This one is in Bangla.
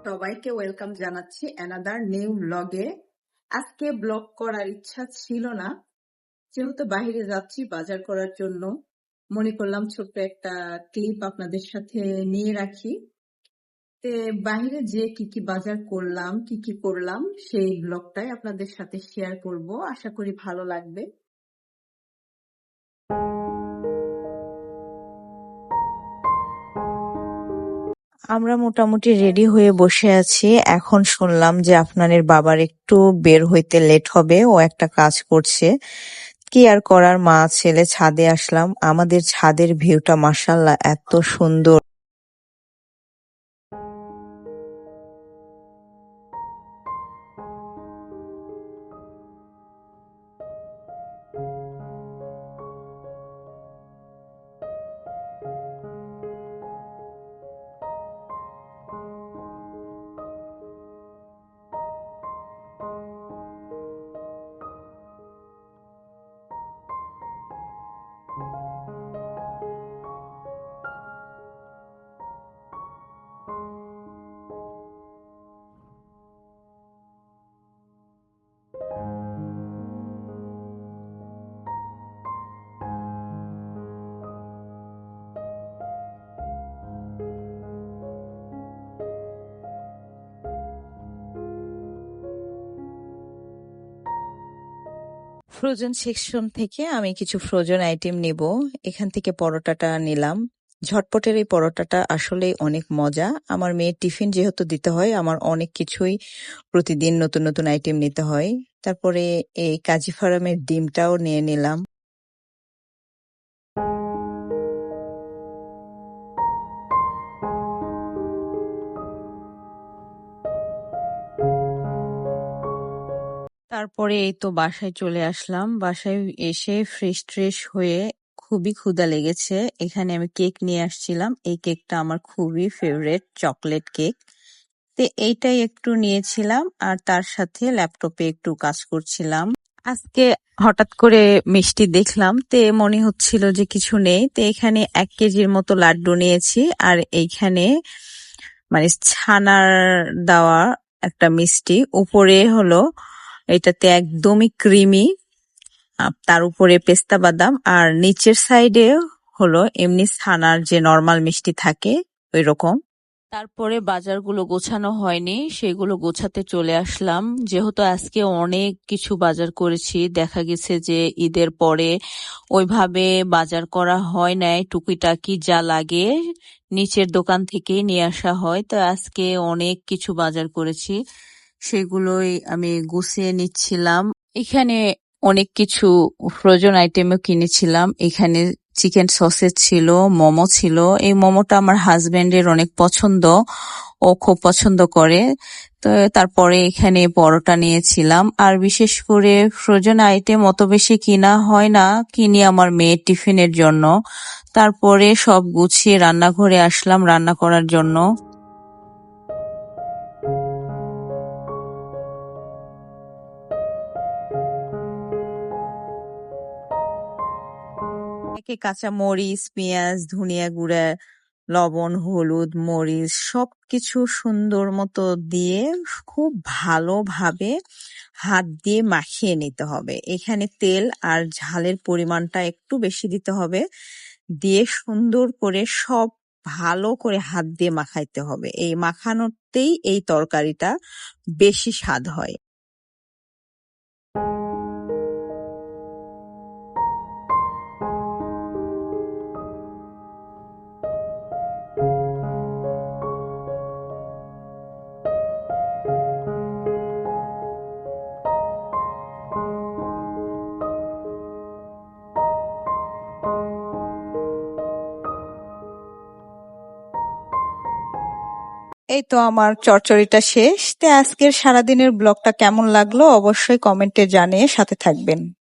সবাইকে ওয়েলকাম জানাচ্ছি অ্যানাদার নিউ ব্লগে। আজকে ব্লগ করার ইচ্ছা ছিল না, যেহেতু বাইরে যাচ্ছি বাজার করার জন্য। মনে করলাম ছোট্ট একটা ক্লিপ আপনাদের সাথে নিয়ে রাখি। বাইরে যে কি বাজার করলাম, কি করলাম সেই ব্লগটাই আপনাদের সাথে শেয়ার করব। আশা করি ভালো লাগবে। আমরা মোটামুটি রেডি হয়ে বসে আছি। এখন শুনলাম যে আপনাদের বাবার একটু বের হইতে লেট হবে, ও একটা কাজ করছে। কি আর করার, মা ছেলে ছাদে আসলাম। আমাদের ছাদের ভিউটা মাশাআল্লাহ এত সুন্দর। ফ্রোজেন সেকশন থেকে আমি কিছু ফ্রোজেন আইটেম নিব। এখান থেকে পরোটাটা নিলাম। ঝটপটের এই পরোটাটা আসলে অনেক মজা। আমার মেয়ের টিফিন যেহেতু দিতে হয়, আমার অনেক কিছুই প্রতিদিন নতুন নতুন আইটেম নিতে হয়। তারপরে এই কাজী ফার্মের ডিমটাও নিয়ে নিলাম। তারপরে এই তো বাসায় চলে আসলাম। বাসায় এসে ফ্রেশ ট্রেশ হয়ে খুবই ক্ষুধা লেগেছে। এখানে আমি কেক নিয়ে আসছিলাম। এই কেকটা আমার খুবই ফেভারিট, চকলেট কেক। এইটাই একটু নিয়েছিলাম, আর তার সাথে ল্যাপটপে একটু কাজ করছিলাম। আজকে হঠাৎ করে মিষ্টি দেখলাম, মনে হচ্ছিল যে কিছু নেই। এখানে 1 কেজির মতো লাড্ডু নিয়েছি, আর এইখানে মানে ছানার দেওয়া একটা মিষ্টি। উপরে হলো এটাতে একদমই ক্রিমি, তার উপরে পেস্তা বাদাম, আর নিচের সাইডে হলো এমনি ছানার যে নরমাল মিষ্টি থাকে ওই রকম। তারপরে বাজারগুলো গোছানো হয়নি, সেগুলো গোছাতে চলে আসলাম। যেহেতু আজকে অনেক কিছু বাজার করেছি, দেখা গেছে যে ঈদের পরে ওইভাবে বাজার করা হয় নাই। টুকিটাকি যা লাগে নিচের দোকান থেকেই নিয়ে আসা হয়। তো আজকে অনেক কিছু বাজার করেছি, সেগুলোই আমি গুছিয়ে নিচ্ছিলাম। এখানে অনেক কিছু ফ্রোজেন আইটেমও কিনেছিলাম। এখানে চিকেন সসেজ ছিল, মোমো ছিল। এই মোমোটা আমার হাজবেন্ডের অনেক পছন্দ, ও খুব পছন্দ করে। তো তারপরে এখানে পরোটা নিয়েছিলাম। আর বিশেষ করে ফ্রোজেন আইটেম অত বেশি কিনা হয় না, কিনি আমার মেয়ের টিফিনের জন্য। তারপরে সব গুছিয়ে রান্নাঘরে আসলাম রান্না করার জন্য। কাঁচা মরিচ, পেঁয়াজ, ধনিয়া গুঁড়া, লবণ, হলুদ, মরিচ সবকিছু সুন্দর মতো দিয়ে খুব ভালোভাবে হাত দিয়ে মাখিয়ে নিতে হবে। এখানে তেল আর ঝালের পরিমাণটা একটু বেশি দিতে হবে। দিয়ে সুন্দর করে সব ভালো করে হাত দিয়ে মাখাইতে হবে। এই মাখানোতেই এই তরকারিটা বেশি স্বাদ হয়। এই তো আমার চচ্চড়িটা শেষ। আজকের সারাদিনের ব্লগটা কেমন লাগলো অবশ্যই কমেন্টে জানিয়ে সাথে থাকবেন।